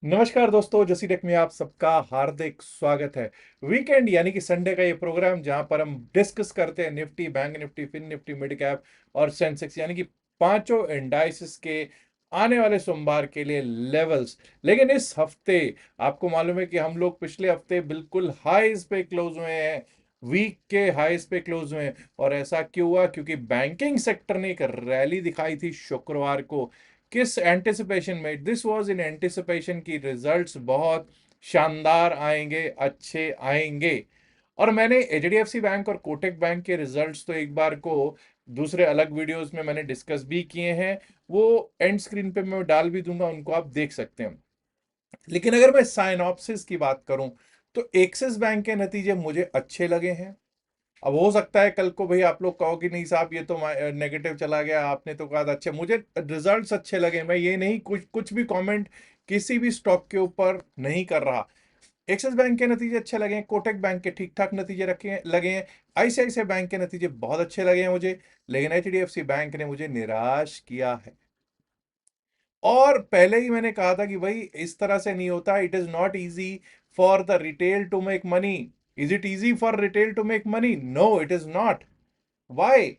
नमस्कार दोस्तों, जसी टेक में आप सबका हार्दिक स्वागत है। वीकेंड यानी कि संडे का ये प्रोग्राम जहां पर हम डिस्कस करते हैं Nifty, bank Nifty, fin Nifty, mid cap और सेंसेक्स यानी कि पांचों इंडाइसिस के आने वाले सोमवार के लिए लेवल्स। लेकिन इस हफ्ते आपको मालूम है कि हम लोग पिछले हफ्ते बिल्कुल हाईज पे क्लोज हुए हैं, वीक के हाईज पे क्लोज हुए हैं। और ऐसा क्यों हुआ? क्योंकि बैंकिंग सेक्टर ने एक रैली दिखाई थी शुक्रवार को। किस एंटिसिपेशन में? दिस वाज इन एंटिसिपेशन की रिजल्ट्स बहुत शानदार आएंगे, अच्छे आएंगे। और मैंने एचडीएफसी बैंक और कोटक बैंक के रिजल्ट्स तो एक बार को दूसरे अलग वीडियोस में मैंने डिस्कस भी किए हैं। वो एंड स्क्रीन पे मैं डाल भी दूंगा, उनको आप देख सकते हैं। लेकिन अगर मैं साइनॉप्सिस की बात करूं तो एक्सिस बैंक के नतीजे मुझे अच्छे लगे हैं। अब हो सकता है कल को भाई आप लोग कहो कि नहीं साहब ये तो नेगेटिव चला गया, आपने तो कहा था अच्छे। मुझे रिजल्ट्स अच्छे लगे, मैं ये नहीं कुछ कुछ भी कमेंट किसी भी स्टॉक के ऊपर नहीं कर रहा। एक्सिस बैंक के नतीजे अच्छे लगे हैं, कोटक बैंक के ठीक ठाक नतीजे रखे लगे हैं, आईसीआईसीआई बैंक के नतीजे बहुत अच्छे लगे हैं मुझे। लेकिन एचडीएफसी बैंक ने मुझे निराश किया है। और पहले ही मैंने कहा था कि भाई इस तरह से नहीं होता। It is not easy for the retail to make money. Is it easy for retail to make money? No, it is not. Why?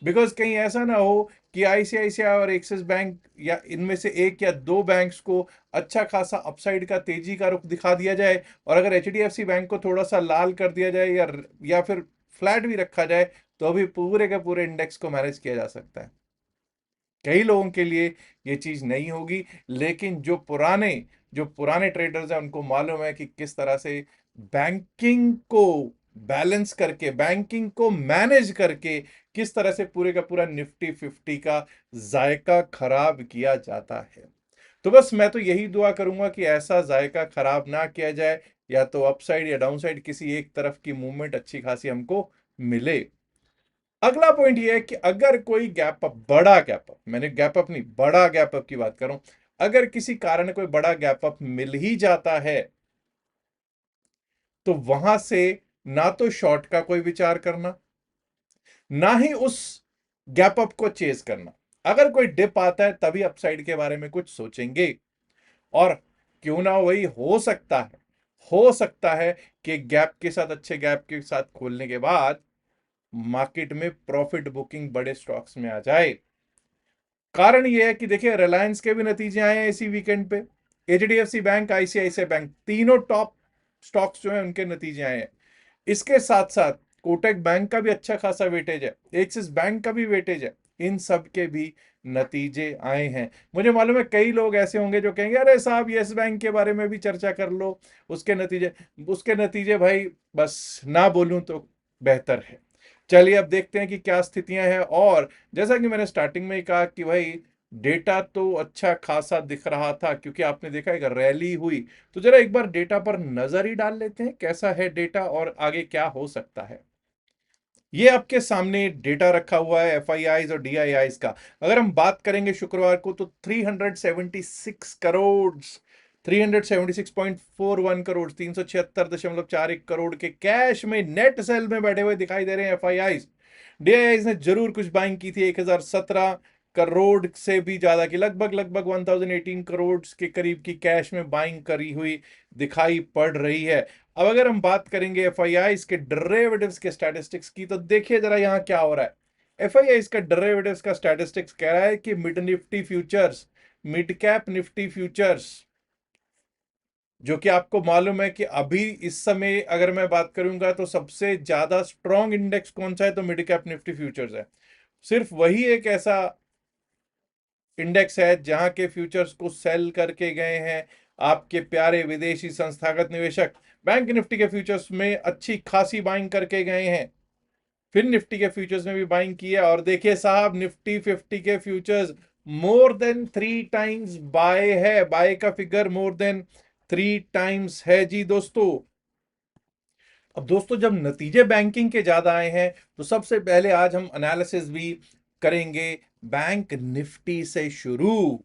Because कहीं ऐसा ना हो कि आईसीआईसीआई और एक्सिस बैंक या इनमें से एक या दो बैंक्स को अच्छा खासा अपसाइड का, तेजी का रुख दिखा दिया जाए, और अगर एचडीएफसी बैंक को थोड़ा सा लाल कर दिया जाए या फिर फ्लैट भी रखा जाए, तो अभी पूरे के पूरे इंडेक्स को मैनेज किया जा सकता है। कई लोगों के लिए ये चीज नहीं होगी, लेकिन जो पुराने ट्रेडर्स हैं उनको मालूम है कि किस तरह से बैंकिंग को बैलेंस करके, बैंकिंग को मैनेज करके किस तरह से पूरे का पूरा निफ्टी 50 का जायका खराब किया जाता है। तो बस मैं तो यही दुआ करूंगा कि ऐसा जायका खराब ना किया जाए, या तो अपसाइड या डाउनसाइड किसी एक तरफ की मूवमेंट अच्छी खासी हमको मिले। अगला पॉइंट ये है कि अगर कोई गैप अप, बड़ा गैप अप, मैंने गैप अप नहीं, बड़ा गैप अप की बात करूं, अगर किसी कारण कोई बड़ा गैप अप मिल ही जाता है, तो वहां से ना तो शॉर्ट का कोई विचार करना, ना ही उस गैप अप को चेज करना। अगर कोई डिप आता है तभी अपसाइड के बारे में कुछ सोचेंगे। और क्यों ना वही हो सकता है कि गैप के साथ, अच्छे गैप के साथ खोलने के बाद मार्केट में प्रॉफिट बुकिंग बड़े स्टॉक्स में आ जाए। कारण यह है कि देखिए, रिलायंस के भी नतीजे आए हैं इसी वीकेंड पे। एचडीएफसी बैंक, आईसीआईसीआई बैंक, तीनों टॉप स्टॉक्स जो हैं उनके नतीजे आए हैं। इसके साथ साथ कोटक बैंक का भी अच्छा खासा वेटेज है, एक्सिस बैंक का भी वेटेज है। इन सब के भी नतीजे आए हैं। मुझे मालूम है कई लोग ऐसे होंगे जो कहेंगे अरे साहब यस बैंक के बारे में भी चर्चा कर लो, उसके नतीजे भाई बस ना बोलूं तो बेहतर है। चलिए अब देखते हैं कि क्या स्थितियां हैं। और जैसा कि मैंने स्टार्टिंग में ही कहा कि भाई डेटा तो अच्छा खासा दिख रहा था, क्योंकि आपने देखा एक रैली हुई। तो जरा एक बार डेटा पर नजर ही डाल लेते हैं, कैसा है डेटा और आगे क्या हो सकता है। ये आपके सामने डेटा रखा हुआ है एफआईआईज और डीआईआईज का। अगर हम बात करेंगे शुक्रवार को, तो 376 करोड़, 376.41 करोड़, 376.41 करोड़ के कैश में नेट सेल में बैठे हुए दिखाई दे रहे हैं एफआईआईज। डीआईआईज ने जरूर कुछ बाइंग की थी, 1017 करोड़ से भी ज्यादा की, लगभग लगभग 1018 करोड़ के करीब की कैश में बाइंग करी हुई दिखाई पड़ रही है। अब अगर हम बात करेंगे एफआईआई के डेरिवेटिव्स के स्टैटिस्टिक्स की, तो देखिए जरा यहां क्या हो रहा है। एफआईआई का डेरिवेटिव्स का स्टैटिस्टिक्स कह रहा है कि mid Nifty futures, mid cap Nifty futures, जो कि आपको मालूम है कि अभी इस समय अगर मैं बात करूंगा तो सबसे ज्यादा स्ट्रॉन्ग इंडेक्स कौन सा है, तो मिड कैप निफ्टी फ्यूचर्स है। सिर्फ वही एक ऐसा इंडेक्स है जहां के फ्यूचर्स को सेल करके गए हैं आपके प्यारे विदेशी संस्थागत निवेशक। बैंक निफ्टी के फ्यूचर्स में अच्छी खासी बाइंग करके गए हैं, फिर निफ्टी के फ्यूचर्स में भी बाइंग की है। और देखिए साहब, निफ्टी 50 के futures more than 3 times bye है, बाय का फिगर मोर देन 3 टाइम्स है जी दोस्तों। अब दोस्तों, जब नतीजे बैंकिंग के ज्यादा आए हैं, तो सबसे पहले आज हम एनालिसिस भी करेंगे बैंक निफ्टी से शुरू।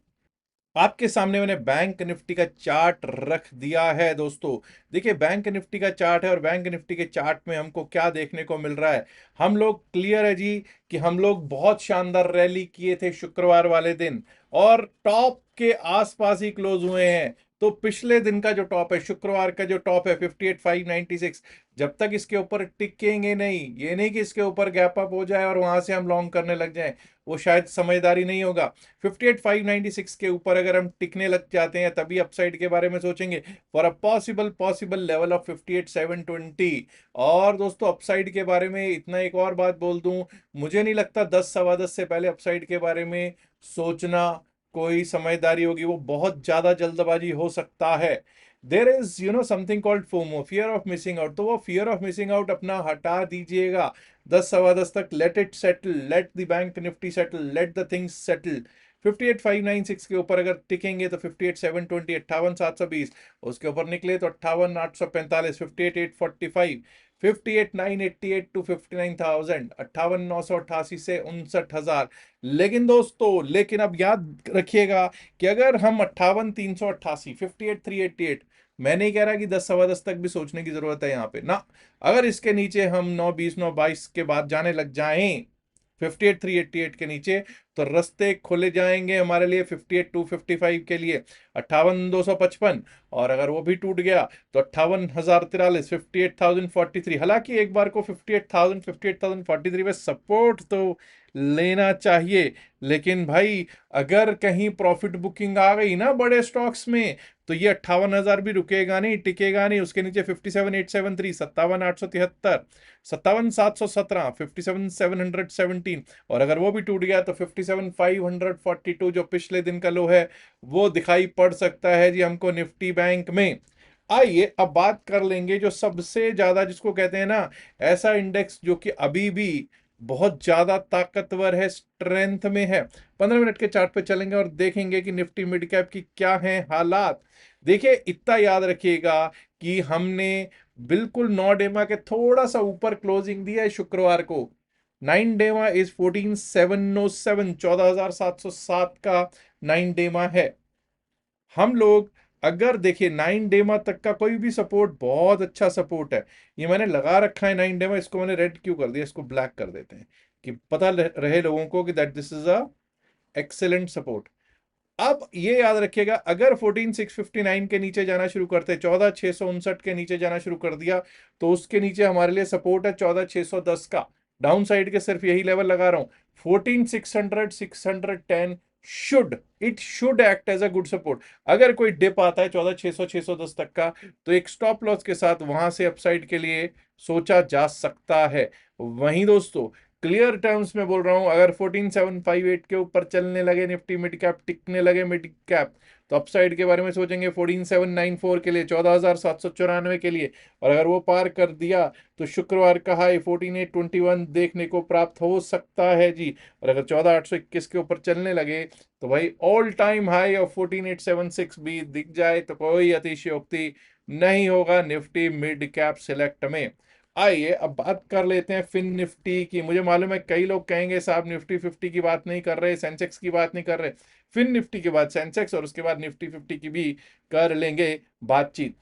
आपके सामने मैंने बैंक निफ्टी का चार्ट रख दिया है दोस्तों। देखिए, बैंक निफ्टी का चार्ट है, और बैंक निफ्टी के चार्ट में हमको क्या देखने को मिल रहा है। हम लोग क्लियर है जी कि हम लोग बहुत शानदार रैली किए थे शुक्रवार वाले दिन, और टॉप उसके आसपास ही क्लोज हुए हैं। तो पिछले दिन का जो टॉप है, शुक्रवार का जो टॉप है 58,596, जब तक इसके ऊपर टिकेंगे नहीं, ये नहीं कि इसके ऊपर गैप अप हो जाए और वहां से हम लॉन्ग करने लग जाएं, वो शायद समझदारी नहीं होगा। 58,596 के ऊपर अगर हम टिकने लग जाते हैं तभी अपसाइड के बारे में सोचेंगे, for a possible level of 58,720। और दोस्तों अपसाइड के बारे में इतना एक और बात बोल दूं, मुझे नहीं लगता 10 सवा 10 से पहले अपसाइड के बारे में सोचना कोई समझदारी होगी, वो बहुत ज्यादा जल्दबाजी हो सकता है। There is something called FOMO, fear of missing out, तो वो फियर ऑफ मिसिंग आउट अपना हटा दीजिएगा। 10 सवा 10 तक let it settle, let the bank Nifty settle, let the things settle. 58,596 के ऊपर अगर टिकेंगे तो 58,720, 58,720, उसके ऊपर निकले तो 58,845, 58,845, 58,988 टू 59,000, 58,988 से 59,000। लेकिन दोस्तों, लेकिन अब याद रखिएगा कि अगर हम 58,388, 58,388, मैं नहीं कह रहा कि 10 सवा 10 तक भी सोचने की जरूरत है यहाँ पे ना, अगर इसके नीचे हम 920 922 के बाद जाने लग जाएं 58,388 के नीचे, तो रास्ते खुले जाएंगे हमारे लिए 58,255 के लिए, 58,255। और अगर वो भी टूट गया तो 58,043, 58,043। हालांकि एक बार को 58,000 58,043 में सपोर्ट तो लेना चाहिए, लेकिन भाई अगर कहीं प्रॉफिट बुकिंग आ गई ना बड़े स्टॉक्स में, तो ये 58,000 भी रुकेगा नहीं, टिकेगा नहीं। उसके नीचे 57,873, 57,873, 57,717, 57,717, और अगर वो भी टूट गया तो 57,542 जो पिछले दिन का लो है वो दिखाई पड़ सकता है जी हमको निफ्टी बैंक में। आइए अब बात कर लेंगे जो सबसे ज्यादा, जिसको कहते हैं ना ऐसा इंडेक्स जो कि अभी भी बहुत ज्यादा ताकतवर है, स्ट्रेंथ में है। 15 मिनट के चार्ट पे चलेंगे और देखेंगे कि निफ्टी मिड कैप की क्या है हालात। देखिए इतना याद रखिएगा कि हमने बिल्कुल 9 डेमा के थोड़ा सा ऊपर क्लोजिंग दिया है शुक्रवार को। 9 डेमा इज 14,707, 14,707 का 9 डेमा है। हम लोग अगर देखिए 9 डेमा तक का कोई भी सपोर्ट बहुत अच्छा सपोर्ट है। ये मैंने लगा रखा है 9 डेमा, इसको मैंने रेड क्यों कर दिया, इसको ब्लैक कर देते हैं कि पता रहे लोगों को कि that this is a excellent support. अब ये याद रखिएगा अगर 14,659 के नीचे जाना शुरू करते, 14,659 के नीचे जाना शुरू कर दिया, तो उसके नीचे हमारे लिए सपोर्ट है 14,610 का। डाउन साइड के सिर्फ यही लेवल लगा रहा हूं, 14,600 610 should act as a good support. अगर कोई डिप आता है 14,600 610 तक का, तो एक स्टॉप लॉस के साथ वहां से अपसाइड के लिए सोचा जा सकता है। वहीं दोस्तों क्लियर टर्म्स में बोल रहा हूं, अगर 14,758 के ऊपर चलने लगे निफ्टी मिड कैप, टिकने लगे मिड कैप, तो अपसाइड के बारे में सोचेंगे 14,794 के लिए, 14,794 के लिए। और अगर वो पार कर दिया तो शुक्रवार का हाई 14,821 देखने को प्राप्त हो सकता है जी। और अगर 14,821 के ऊपर चलने लगे तो भाई ऑल टाइम हाई ऑफ 14,876 भी दिख जाए तो कोई अतिशयोक्ति नहीं होगा निफ्टी मिड कैप सिलेक्ट में। आइए अब बात कर लेते हैं फिन निफ्टी की। मुझे मालूम है कई लोग कहेंगे साहब निफ्टी 50 की बात नहीं कर रहे, सेंसेक्स की बात नहीं कर रहे। फिन निफ्टी के बाद सेंसेक्स और उसके बाद निफ्टी 50 की भी कर लेंगे बातचीत।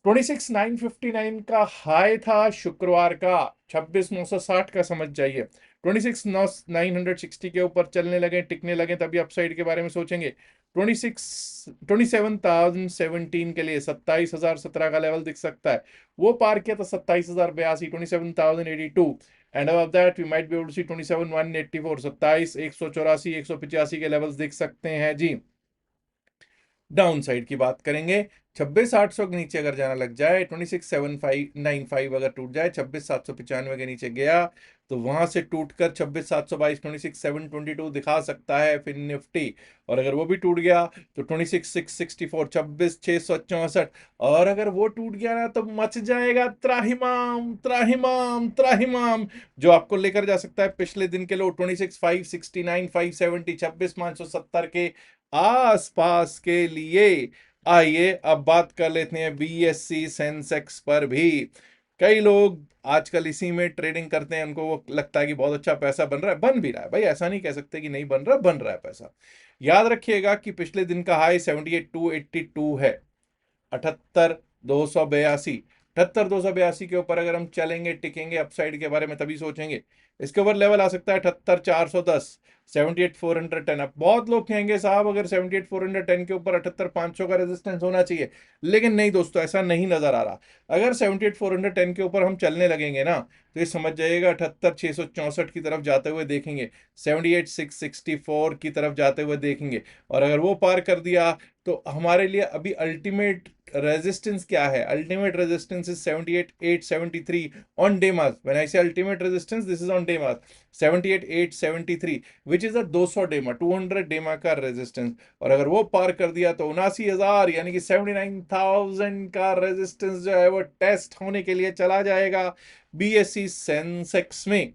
26,959 का हाई था शुक्रवार का, 26,960 का समझ जाइए। 26,960 के ऊपर चलने लगे, टिकने लगे, तभी अपसाइड के बारे में सोचेंगे। 27,017 के लिए 27,017 का लेवल दिख सकता है, वो पार किया तो 27,082, 27,082। And above that we might be able to see 27,184, 27,184 185 के लेवल्स दिख सकते हैं जी। डाउन साइड की बात करेंगे, 26,800 के नीचे अगर जाना लग जाए, 26,795 अगर टूट जाए, 26,795 के नीचे गया तो वहां से टूटकर 26,722, 26,722 दिखा सकता है फिर निफ्टी। और अगर वो भी टूट गया तो 26,664, 26,664। और अगर वो टूट गया ना तो मच जाएगा त्राहिमाम त्राहिमाम त्राहिमाम, जो आपको लेकर जा सकता है पिछले दिन के लो 26,569 570, 26,570 के आसपास के लिए। आइए अब बात कर लेते हैं बीएससी सेंसेक्स पर भी। कई लोग आजकल इसी में ट्रेडिंग करते हैं, उनको वो लगता है कि बहुत अच्छा पैसा बन रहा है, बन भी रहा है भाई, ऐसा नहीं कह सकते कि नहीं बन रहा, बन रहा है पैसा। याद रखिएगा कि पिछले दिन का हाई 78,282 है, 78,282। 78,282 के ऊपर अगर हम चलेंगे टिकेंगे, अपसाइड के बारे में तभी सोचेंगे। इसके ऊपर लेवल आ सकता है 78,410, 78,410। अब बहुत लोग कहेंगे साहब अगर 78,410 के ऊपर 78,500 का रेजिस्टेंस होना चाहिए, लेकिन नहीं दोस्तों, ऐसा नहीं नजर आ रहा। अगर 78,410 के ऊपर हम चलने लगेंगे ना, तो ये समझ जाइएगा 78,664 की तरफ जाते हुए देखेंगे, 78,664 की तरफ जाते हुए देखेंगे। और अगर वो पार कर दिया तो हमारे लिए अभी अल्टीमेट रेजिस्टेंस क्या है? Ultimate resistance is 78,873 on day mark. When I say ultimate resistance, this is on day mark, 78,873 which is a 200 DEMA, 200 डेमा का रेजिस्टेंस। और अगर वो पार कर दिया तो 79,000 यानी कि 79,000 का रेजिस्टेंस जो है वो टेस्ट होने के लिए चला जाएगा बीएसई सेंसेक्स में।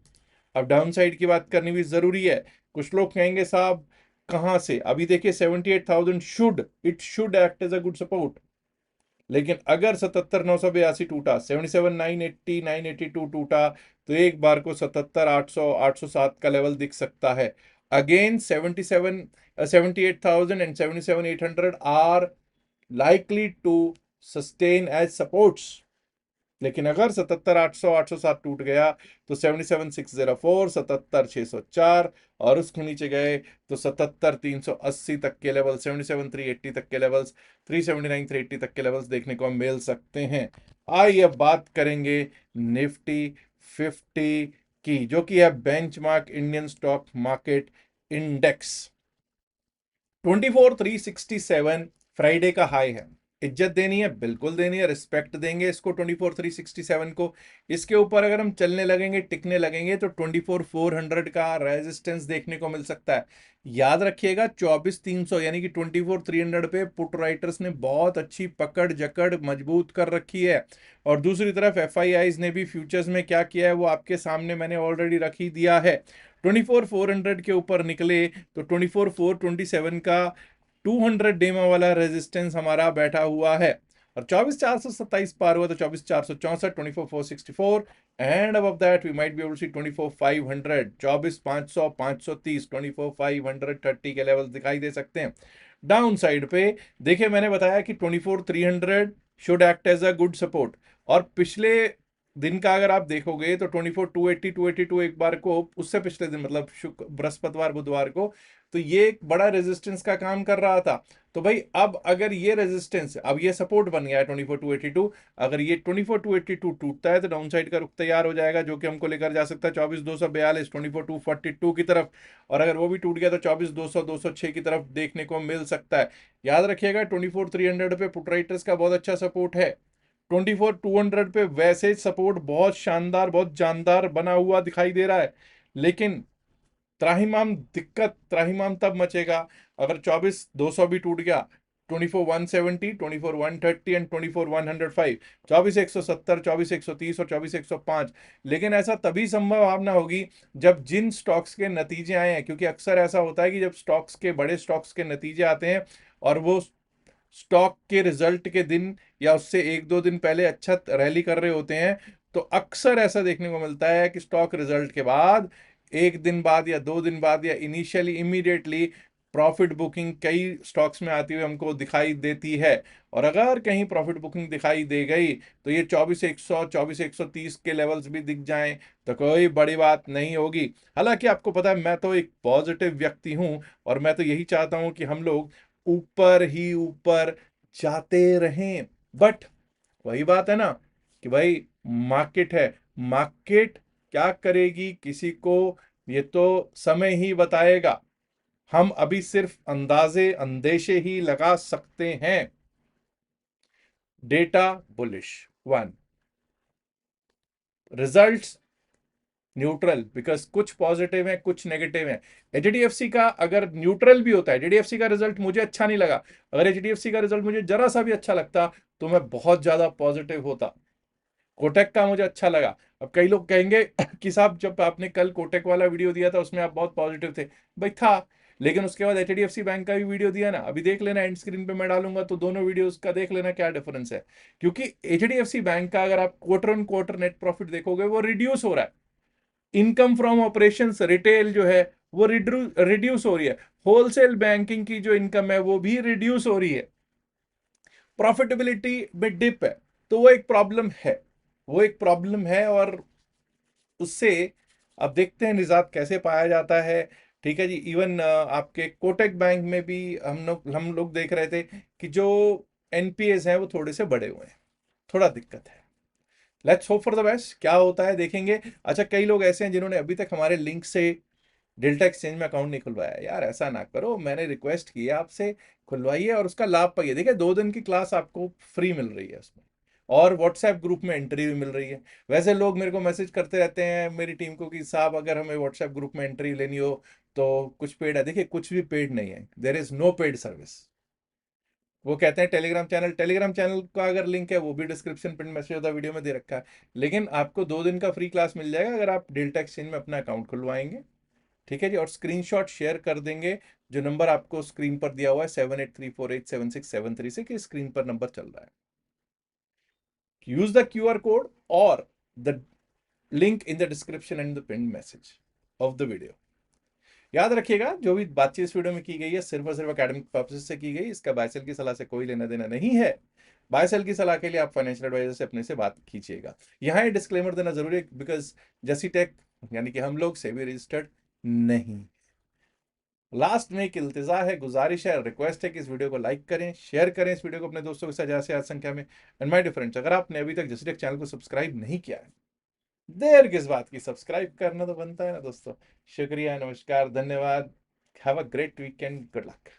अब डाउन साइड की बात करनी भी जरूरी है। कुछ लोग कहेंगे साहब कहां से? अभी देखिए 78,000 should act as a good support, लेकिन अगर 77,982 टूटा, 77,980 982 टूटा, तो एक बार को 77,800 807 का लेवल दिख सकता है। Again 78,000 and 77,800 are likely to sustain as supports। लेकिन अगर 77,800 807 टूट गया तो 77,604 77,604, और उसके नीचे गए तो 77,380 तक के लेवल, 77,380 तक के लेवल्स, 379,380 तक के लेवल्स देखने को मिल सकते हैं। आइए अब बात करेंगे निफ्टी 50 की, जो कि है benchmark Indian stock market index. 24,367 Friday का हाई है। इज्जत देनी है, बिल्कुल देनी है, रिस्पेक्ट देंगे इसको 24,367 को। इसके ऊपर अगर हम चलने लगेंगे, टिकने लगेंगे, तो 24,400 का रेजिस्टेंस देखने को मिल सकता है। याद रखिएगा 24,300 यानी कि 24,300 पे पुट राइटर्स ने बहुत अच्छी पकड़ जकड़ मजबूत कर रखी है। और दूसरी तरफ एफआईआईज ने भी फ्यूचर्स में क्या किया है वो आपके सामने मैंने ऑलरेडी रख ही दिया है। 24,400 के ऊपर निकले तो 24,427 का 200 डेमा वाला रेजिस्टेंस हमारा बैठा हुआ है। और 24,427 पार हुआ तो 24,464, 24,464, and above that we might be able to see 24,500, 24,500 530, 24,530 के लेवल्स दिखाई दे सकते हैं। डाउन साइड पे देखिए मैंने बताया कि 24,300 should act as a good support. और पिछले दिन का अगर आप देखोगे तो 24,280 282 एक बार को, उससे पिछले दिन मतलब शुक्र बृहस्पतिवार बुधवार को, तो ये एक बड़ा रेजिस्टेंस का काम कर रहा था। तो भाई अब अगर ये रेजिस्टेंस, अब ये सपोर्ट बन गया है 24,282, अगर ये 24,282 टूटता है तो डाउन साइड का रुख तैयार हो जाएगा, जो कि हमको लेकर जा सकता है 24,242 24,242 की तरफ। और अगर वो भी टूट गया तो 24,200 206 की तरफ देखने को मिल सकता है। याद रखिएगा 24,300 पे पुट राइटर्स का बहुत अच्छा सपोर्ट है। 24,200 पे वैसे सपोर्ट बहुत शानदार बहुत जानदार बना हुआ दिखाई दे रहा है। लेकिन त्राहिमाम दिक्कत, त्राहिमाम तब मचेगा अगर 24,200 भी टूट गया, 24,170 24,130 एंड 24,105, 24,170 24,130 और 24,105। लेकिन ऐसा तभी संभावना होगी जब जिन स्टॉक्स के नतीजे आए हैं, क्योंकि अक्सर ऐसा होता है कि जब स्टॉक्स के बड़े स्टॉक्स के नतीजे आते हैं और वो स्टॉक के रिजल्ट के दिन या उससे एक दो दिन पहले अच्छा रैली कर रहे होते हैं, तो अक्सर ऐसा देखने को मिलता है कि स्टॉक रिजल्ट के बाद एक दिन बाद या दो दिन बाद या इनिशियली इमीडिएटली प्रॉफिट बुकिंग कई स्टॉक्स में आती हुई हमको दिखाई देती है। और अगर कहीं प्रॉफिट बुकिंग दिखाई दे गई तो ये 24,100 24,130 के लेवल्स भी दिख जाएं तो कोई बड़ी बात नहीं होगी। हालांकि आपको पता है मैं तो एक पॉजिटिव व्यक्ति हूं और मैं तो यही चाहता हूं कि हम लोग ऊपर ही ऊपर जाते रहें। बट वही बात है ना कि भाई मार्केट है, मार्केट क्या करेगी किसी को ये तो समय ही बताएगा। हम अभी सिर्फ अंदाजे अंदेशे ही लगा सकते हैं। Data bullish 1, results neutral, because कुछ पॉजिटिव है कुछ नेगेटिव है। एचडीएफसी का अगर न्यूट्रल भी होता है, एचडीएफसी का रिजल्ट मुझे अच्छा नहीं लगा, अगर एचडीएफसी का रिजल्ट मुझे जरा सा भी अच्छा लगता तो मैं बहुत ज्यादा पॉजिटिव होता। कोटक का मुझे अच्छा लगा। अब कई लोग कहेंगे कि साहब जब आपने कल कोटक वाला वीडियो दिया था उसमें आप बहुत पॉजिटिव थे। भाई था, लेकिन उसके बाद एचडीएफसी बैंक का भी वीडियो दिया ना, अभी देख लेना, एंड स्क्रीन पे मैं डालूंगा तो दोनों वीडियोस का देख लेना क्या डिफरेंस है। क्योंकि एचडीएफसी बैंक का अगर आप quarter on quarter net profit देखोगे वो रिड्यूस हो रहा है। इनकम फ्रॉम ऑपरेशंस रिटेल जो है वो रिड्यूस हो रही है। होलसेल बैंकिंग की जो इनकम है वो भी रिड्यूस हो रही है। प्रॉफिटेबिलिटी में डिप है। तो वो एक प्रॉब्लम है, वो एक प्रॉब्लम है। और उससे अब देखते हैं निजात कैसे पाया जाता है। ठीक है जी। इवन आपके कोटक बैंक में भी हम लोग देख रहे थे कि जो एनपीएस हैं वो थोड़े से बढ़े हुए हैं, थोड़ा दिक्कत है। Let's hope for the best, क्या होता है देखेंगे। अच्छा, कई लोग ऐसे हैं जिन्होंने अभी तक हमारे लिंक से डेल्टा एक्सचेंज में अकाउंट नहीं खुलवाया। यार ऐसा ना करो, मैंने रिक्वेस्ट किया आपसे, खुलवाइए और उसका लाभ पाइए। देखिए 2 दिन की क्लास आपको फ्री मिल रही है उसमें, और व्हाट्सएप ग्रुप में एंट्री भी मिल रही है। वैसे लोग मेरे को मैसेज करते रहते हैं मेरी टीम को कि साहब अगर हमें व्हाट्सएप ग्रुप में एंट्री लेनी हो तो कुछ पेड है। देखिए कुछ भी पेड नहीं है, there is no paid service. वो कहते हैं टेलीग्राम चैनल का अगर लिंक है वो भी डिस्क्रिप्शन पिन मैसेज होता वीडियो में दे रखा है। लेकिन आपको 2 दिन का फ्री क्लास मिल जाएगा अगर आप डेल्टा एक्सचेंज में अपना अकाउंट खुलवाएंगे। ठीक है जी। और स्क्रीनशॉट शेयर कर देंगे, जो नंबर आपको स्क्रीन पर दिया हुआ है 7834876773 से, कि स्क्रीन पर नंबर चल रहा है। यूज द क्यूआर कोड और the link in the description and the pin message of the video. याद रखिएगा, जो भी बातचीत इस वीडियो में की गई है सिर्फ और सिर्फ एकेडमिक पर्पसेस से की गई, इसका बायसेल की सलाह से कोई लेना देना नहीं है। बायसेल की सलाह के लिए आप फाइनेंशियल एडवाइजर से अपने से बात कीजिएगा। यहाँ ये डिस्क्लेमर देना जरूरी है, बिकॉज जसी टेक यानी कि हम लोग सेबी रजिस्टर्ड नहीं। लास्ट में एक इल्तिजा है, गुजारिश है, रिक्वेस्ट है कि इस वीडियो को लाइक करें, शेयर करें इस वीडियो को अपने दोस्तों के साथ ज्यादा से ज्यादा संख्या में। एंड माय डियर फ्रेंड्स, अगर आपने अभी तक जसटेक चैनल को सब्सक्राइब नहीं किया है, देर किस बात की, सब्सक्राइब करना तो बनता है ना दोस्तों। शुक्रिया, नमस्कार, धन्यवाद। Have a great weekend, good luck.